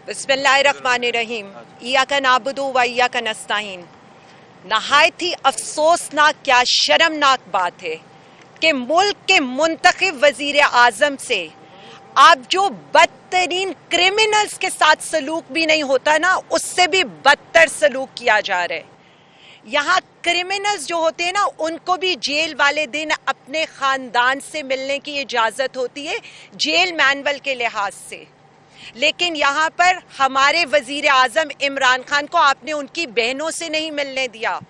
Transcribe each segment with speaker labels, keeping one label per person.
Speaker 1: बिस्मिल्लाहिर्रहमानिर्रहीम। इय्याका नाबुदु व इय्याका नस्ताईन। नहायत ही अफसोसनाक क्या शर्मनाक बात है कि मुल्क के मुंतखब वजीर आजम से आप जो बदतरीन क्रिमिनल्स के साथ सलूक भी नहीं होता ना, उससे भी बदतर सलूक किया जा रहा है। यहाँ क्रिमिनल्स जो होते हैं ना, उनको भी जेल वाले दिन अपने ख़ानदान से मिलने की इजाज़त होती है जेल मैनुअल के लिहाज से, लेकिन यहाँ पर हमारे वज़ीर आज़म इमरान खान को आपने उनकी बहनों से नहीं मिलने दिया,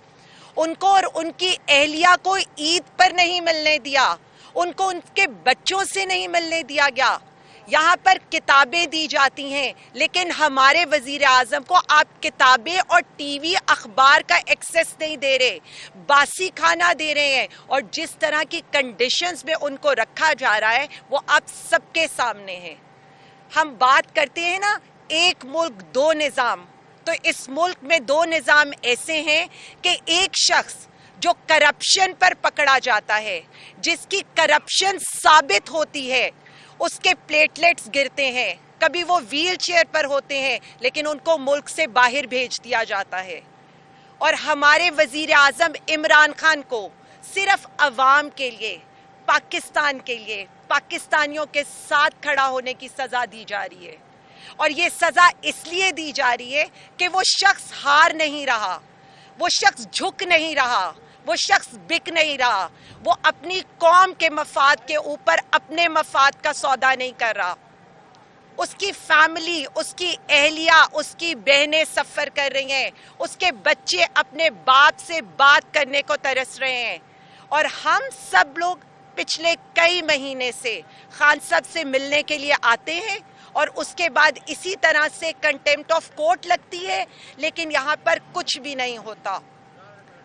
Speaker 1: उनको और उनकी अहलिया को ईद पर नहीं मिलने दिया, उनको उनके बच्चों से नहीं मिलने दिया गया। यहाँ पर किताबें दी जाती हैं, लेकिन हमारे वज़ीर आज़म को आप किताबें और टीवी अखबार का एक्सेस नहीं दे रहे, बासी खाना दे रहे हैं, और जिस तरह की कंडीशंस में उनको रखा जा रहा है वो आप सबके सामने है। हम बात करते हैं ना एक मुल्क दो निज़ाम, तो इस मुल्क में दो निज़ाम ऐसे हैं कि एक शख्स जो करप्शन पर पकड़ा जाता है, जिसकी करप्शन साबित होती है, उसके प्लेटलेट्स गिरते हैं, कभी वो व्हील चेयर पर होते हैं, लेकिन उनको मुल्क से बाहर भेज दिया जाता है। और हमारे वज़ीर आज़म इमरान खान को सिर्फ अवाम के लिए, पाकिस्तान के लिए, पाकिस्तानियों के साथ खड़ा होने की सज़ा दी जा रही है। और ये सज़ा इसलिए दी जा रही है कि वो शख्स हार नहीं रहा, वो शख्स झुक नहीं रहा, वो शख्स बिक नहीं रहा, वो अपनी कौम के मफाद के ऊपर अपने मफाद का सौदा नहीं कर रहा। उसकी फैमिली, उसकी अहलिया, उसकी बहनें सफ़र कर रही हैं, उसके बच्चे अपने बाप से बात करने को तरस रहे हैं। और हम सब लोग पिछले कई महीने से खान साहब से मिलने के लिए आते हैं और उसके बाद इसी तरह से कंटेम्प्ट ऑफ कोर्ट लगती है, लेकिन यहाँ पर कुछ भी नहीं होता।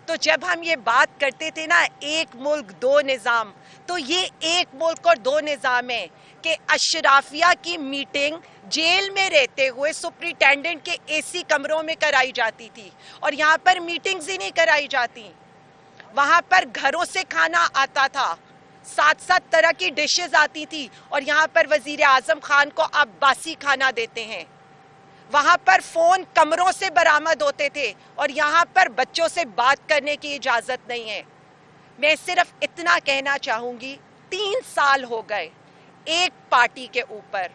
Speaker 1: तो जब हम ये बात करते थे ना एक मुल्क दो निज़ाम, तो ये एक मुल्क और दो निज़ाम है कि अशराफिया की मीटिंग जेल में रहते हुए सुप्रिटेंडेंट के एसी कमरों में कराई जाती थी, और यहाँ पर मीटिंग्स ही नहीं कराई जाती। वहाँ पर घरों से खाना आता था, 7-7 तरह की डिशेस आती थी, और यहाँ पर वज़ीर आज़म खान को आप बासी खाना देते हैं। वहाँ पर फ़ोन कमरों से बरामद होते थे, और यहाँ पर बच्चों से बात करने की इजाज़त नहीं है। मैं सिर्फ इतना कहना चाहूँगी, 3 साल हो गए एक पार्टी के ऊपर,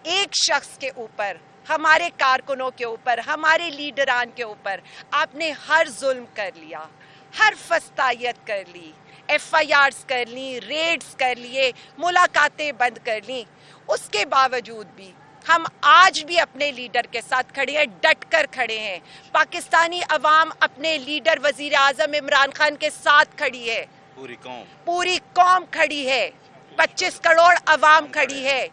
Speaker 1: एक शख्स के ऊपर, हमारे कारकुनों के ऊपर, हमारे लीडरान के ऊपर आपने हर जुल्म कर लिया, हर फस्तायत कर ली, FIRs कर ली, रेड्स कर लिए, मुलाकातें बंद कर ली। उसके बावजूद भी हम आज भी अपने लीडर के साथ खड़े हैं, डट कर खड़े हैं। पाकिस्तानी अवाम अपने लीडर वजीर आजम इमरान खान के साथ खड़ी है, पूरी कौम खड़ी है, 25 करोड़ अवाम खड़ी है।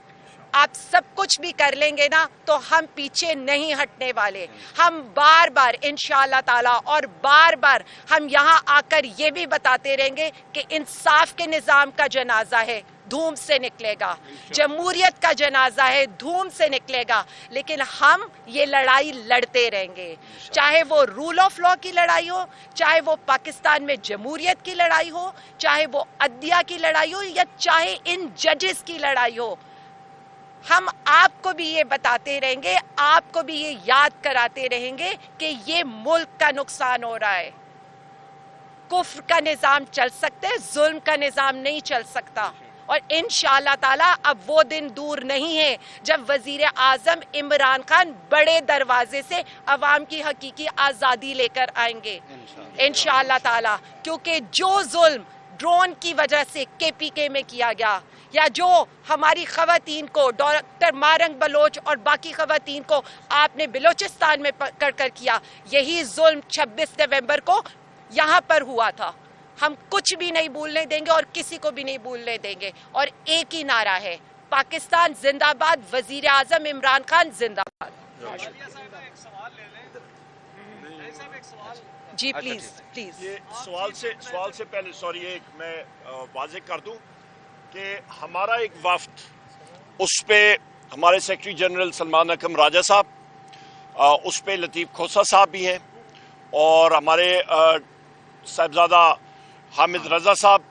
Speaker 1: आप सब कुछ भी कर लेंगे ना तो हम पीछे नहीं हटने वाले। हम बार बार इंशाअल्लाह ताला और बार बार हम यहाँ आकर ये भी बताते रहेंगे कि इंसाफ के निज़ाम का जनाजा है, धूम से निकलेगा, जमहूरियत का जनाजा है, धूम से निकलेगा, लेकिन हम ये लड़ाई लड़ते रहेंगे। चाहे वो रूल ऑफ लॉ की लड़ाई हो, चाहे वो पाकिस्तान में जमहूरियत की लड़ाई हो, चाहे वो अदलिया की लड़ाई हो, या चाहे इन जजेस की लड़ाई हो। हम आपको भी ये बताते रहेंगे, आपको भी ये याद कराते रहेंगे कि ये मुल्क का नुकसान हो रहा है। कुफ्र का निज़ाम चल सकता है, जुल्म का निज़ाम नहीं चल सकता। और इंशाअल्लाह ताला अब वो दिन दूर नहीं है जब वजीर आजम इमरान खान बड़े दरवाजे से अवाम की हकीकी आज़ादी लेकर आएंगे इंशाअल्लाह ताला। क्योंकि जो जुल्म ड्रोन की वजह से KPK में किया गया, या जो हमारी ख़वातीन को, डॉक्टर मारंग बलोच और बाकी ख़वातीन को आपने बलोचिस्तान में पकड़ कर किया, यही जुल्म 26 नवंबर को यहाँ पर हुआ था। हम कुछ भी नहीं भूलने देंगे और किसी को भी नहीं भूलने देंगे। और एक ही नारा है, पाकिस्तान जिंदाबाद, वजीर आजम इमरान खान जिंदाबाद। जी प्लीज प्लीज।
Speaker 2: ये सवाल से पहले सॉरी, एक मैं वाज़ेह कर दूं कि हमारा एक वफ्द, उस पे हमारे सेक्रेटरी जनरल सलमान अकरम राजा साहब, उस पे लतीफ़ खोसा साहब भी हैं, और हमारे साहिबजादा हामिद रज़ा साहब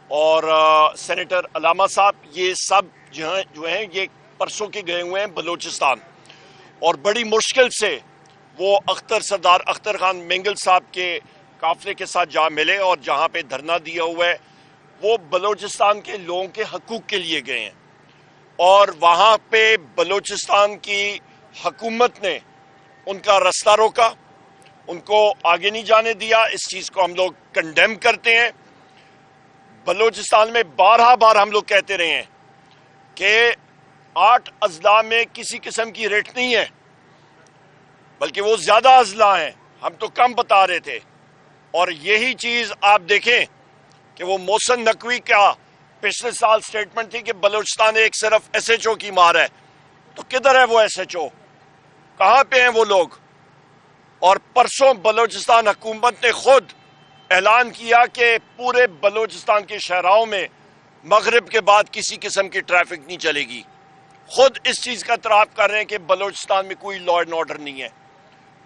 Speaker 2: और सेनेटर अलामा साहब, ये सब जो हैं ये परसों के गए हुए हैं बलूचिस्तान। اور بڑی مشکل سے وہ سردار اختر خان مینگل صاحب کے قافلے کے ساتھ جا ملے اور جہاں پہ دھرنا دیا ہوا ہے وہ بلوچستان کے لوگوں کے حقوق کے لیے گئے ہیں، اور وہاں پہ بلوچستان کی حکومت نے ان کا راستہ روکا، ان کو آگے نہیں جانے دیا۔ اس چیز کو ہم لوگ کنڈیم کرتے ہیں۔ بلوچستان میں بارہا بار ہم لوگ کہتے رہے ہیں کہ 8 اضلاع میں کسی قسم کی ریٹ نہیں ہے، بلکہ وہ زیادہ اضلاع ہیں، ہم تو کم بتا رہے تھے۔ اور یہی چیز آپ دیکھیں کہ وہ محسن نقوی کا پچھلے سال سٹیٹمنٹ تھی کہ بلوچستان ایک صرف ایس ایچ او کی مار ہے، تو کدھر ہے وہ ایس ایچ او؟ کہاں پہ ہیں وہ لوگ؟ اور پرسوں بلوچستان حکومت نے خود اعلان کیا کہ پورے بلوچستان کے شہراؤں میں مغرب کے بعد کسی قسم کی ٹریفک نہیں چلے گی۔ خود اس چیز کا اعتراف کر رہے ہیں کہ بلوچستان میں کوئی لا اینڈ آرڈر نہیں ہے۔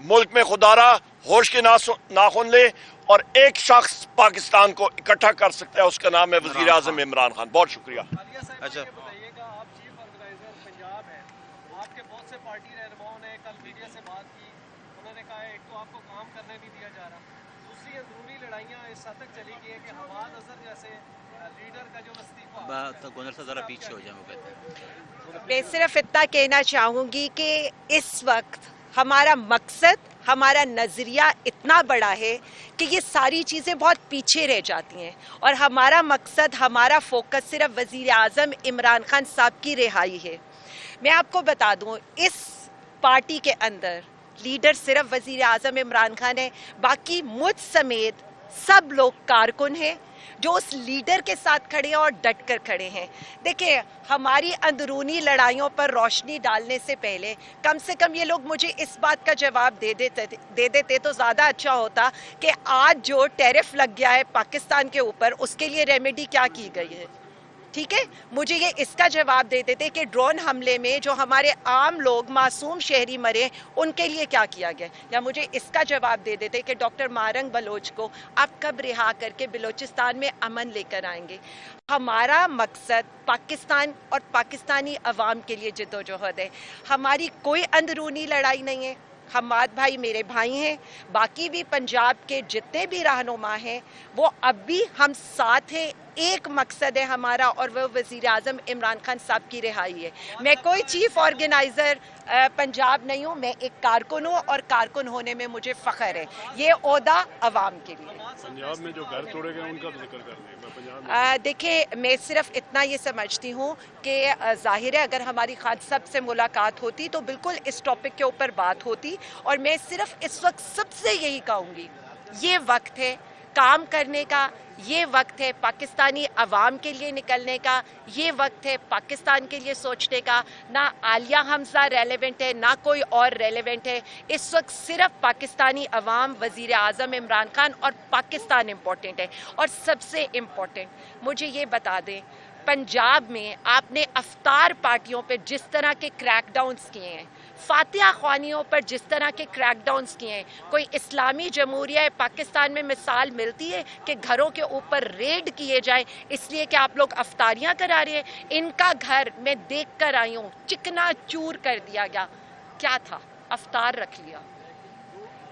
Speaker 2: ملک میں خدا را ہوش کے ناخن لے، اور ایک شخص پاکستان کو اکٹھا کر سکتا ہے، اس کا نام ہے وزیر اعظم عمران خان۔ بہت شکریہ۔
Speaker 3: اچھا بتائیے گا، آپ چیف آرگنائزر پنجاب ہیں، آپ کے بہت سے پارٹی رہنماؤں نے کل میڈیا سے بات کی، انہوں نے کہا ایک تو آپ کو کام کرنے نہیں دیا جا رہا، دوسری اندرونی لڑائیاں اس حد تک چلی گئی ہیں کہ حماد اظہر جیسے لیڈر کا جو استعفیٰ
Speaker 4: گونر سے ذرا پیچھے ہو جائیں، وہ کہتے ہیں۔
Speaker 1: میں صرف اتنا کہنا چاہوں گی کہ اس وقت ہمارا مقصد، ہمارا نظریہ اتنا بڑا ہے کہ یہ ساری چیزیں بہت پیچھے رہ جاتی ہیں، اور ہمارا مقصد، ہمارا فوکس صرف وزیر اعظم عمران خان صاحب کی رہائی ہے۔ میں آپ کو بتا دوں، اس پارٹی کے اندر لیڈر صرف وزیر اعظم عمران خان ہے، باقی مجھ سمیت سب لوگ کارکن ہیں جو اس لیڈر کے ساتھ کھڑے ہیں اور ڈٹ کر کھڑے ہیں۔ دیکھیں، ہماری اندرونی لڑائیوں پر روشنی ڈالنے سے پہلے کم سے کم یہ لوگ مجھے اس بات کا جواب دے دیتے تو زیادہ اچھا ہوتا کہ آج جو ٹیرف لگ گیا ہے پاکستان کے اوپر، اس کے لیے ریمیڈی کیا کی گئی ہے۔ ٹھیک ہے، مجھے یہ اس کا جواب دے دیتے کہ ڈرون حملے میں جو ہمارے عام لوگ، معصوم شہری مرے، ان کے لیے کیا کیا گیا، یا مجھے اس کا جواب دے دیتے کہ ڈاکٹر مارنگ بلوچ کو آپ کب رہا کر کے بلوچستان میں امن لے کر آئیں گے۔ ہمارا مقصد پاکستان اور پاکستانی عوام کے لیے جدوجہد ہے، ہماری کوئی اندرونی لڑائی نہیں ہے۔ حماد بھائی میرے بھائی ہیں، باقی بھی پنجاب کے جتنے بھی رہنما ہیں وہ اب بھی ہم ساتھ ہیں۔ ایک مقصد ہے ہمارا، اور وہ وزیر اعظم عمران خان صاحب کی رہائی ہے۔ میں کوئی چیف آرگنائزر پنجاب نہیں ہوں، میں ایک کارکن ہوں، اور کارکن ہونے میں مجھے فخر ہے۔ یہ عہدہ عوام کے لیے۔
Speaker 5: پنجاب میں جو گھر توڑے گئے ان کا ذکر کر دیں۔
Speaker 1: دیکھیں، میں صرف اتنا یہ سمجھتی ہوں کہ ظاہر ہے اگر ہماری خان صاحب سے ملاقات ہوتی تو بالکل اس ٹاپک کے اوپر بات ہوتی، اور میں صرف اس وقت سب سے یہی کہوں گی، یہ وقت ہے کام کرنے کا، یہ وقت ہے پاکستانی عوام کے لیے نکلنے کا، یہ وقت ہے پاکستان کے لیے سوچنے کا۔ نہ عالیہ حمزہ ریلیونٹ ہے، نہ کوئی اور ریلیونٹ ہے، اس وقت صرف پاکستانی عوام، وزیر اعظم عمران خان اور پاکستان امپورٹنٹ ہے۔ اور سب سے امپورٹنٹ مجھے یہ بتا دیں، پنجاب میں آپ نے افطار پارٹیوں پہ جس طرح کے کریک ڈاؤنز کیے ہیں، فاتحہ خوانیوں پر جس طرح کے کریک ڈاؤنز کیے ہیں، کوئی اسلامی جمہوریہ پاکستان میں مثال ملتی ہے کہ گھروں کے اوپر ریڈ کیے جائیں اس لیے کہ آپ لوگ افطاریاں کرا رہے ہیں؟ ان کا گھر میں دیکھ کر آئی ہوں، چکنا چور کر دیا گیا، کیا تھا؟ افطار رکھ لیا۔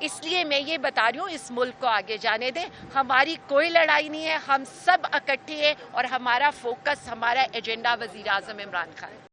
Speaker 1: اس لیے میں یہ بتا رہی ہوں، اس ملک کو آگے جانے دیں، ہماری کوئی لڑائی نہیں ہے، ہم سب اکٹھے ہیں، اور ہمارا فوکس، ہمارا ایجنڈا وزیر اعظم عمران خان۔